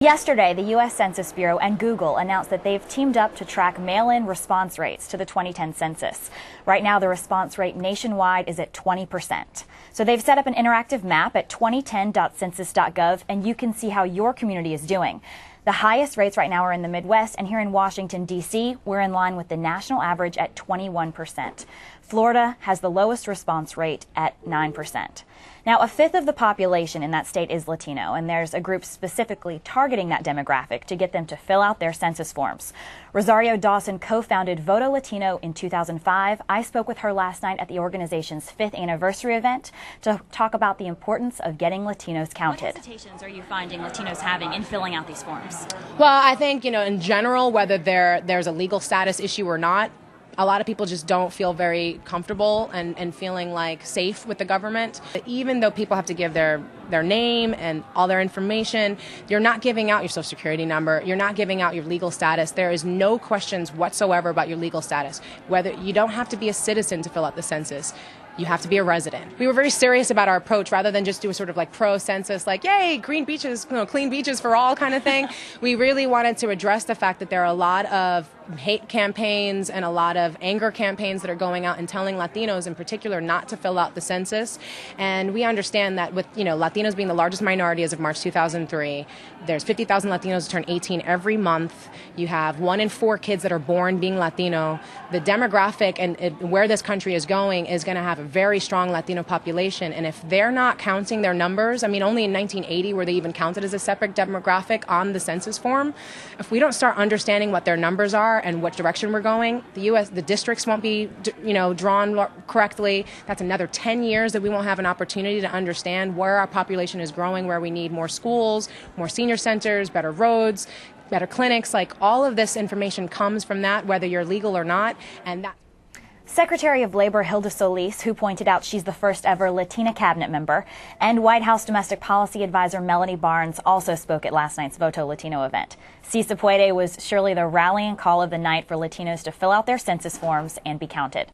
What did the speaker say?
Yesterday, the U.S. Census Bureau and Google announced that they've teamed up to track mail-in response rates to the 2010 census. Right now, the response rate nationwide is at 20%. So they've set up an interactive map at 2010.census.gov, and you can see how your community is doing. The highest rates right now are in the Midwest, and here in Washington, D.C., we're in line with the national average at 21%. Florida has the lowest response rate at 9%. Now, a fifth of the population in that state is Latino, and there's a group specifically targeting that demographic to get them to fill out their census forms. Rosario Dawson co-founded Voto Latino in 2005. I spoke with her last night at the organization's 5th anniversary event to talk about the importance of getting Latinos counted. What hesitations are you finding Latinos having in filling out these forms? Well, I think, in general, whether there's a legal status issue or not, a lot of people just don't feel very comfortable and feeling like safe with the government. Even though people have to give their name and all their information, you're not giving out your social security number, you're not giving out your legal status. There is no questions whatsoever about your legal status. Whether you don't have to be a citizen to fill out the census. You have to be a resident. We were very serious about our approach rather than just do a sort of like pro-census, like, yay, green beaches, clean beaches for all kind of thing. We really wanted to address the fact that there are a lot of hate campaigns and a lot of anger campaigns that are going out and telling Latinos in particular not to fill out the census. And we understand that with, Latinos being the largest minority as of March 2003, there's 50,000 Latinos who turn 18 every month. You have 1 in 4 kids that are born being Latino. The demographic and where this country is going is going to have a very strong Latino population. And if they're not counting their numbers, only in 1980 were they even counted as a separate demographic on the census form. If we don't start understanding what their numbers are and what direction we're going, the districts won't be, drawn correctly. That's another 10 years that we won't have an opportunity to understand where our population is growing, where we need more schools, more senior centers, better roads, better clinics. Like, all of this information comes from that, whether you're legal or not, and that. Secretary of Labor Hilda Solis, who pointed out she's the first ever Latina cabinet member, and White House Domestic Policy Advisor Melanie Barnes also spoke at last night's Voto Latino event. Si Se Puede was surely the rallying call of the night for Latinos to fill out their census forms and be counted.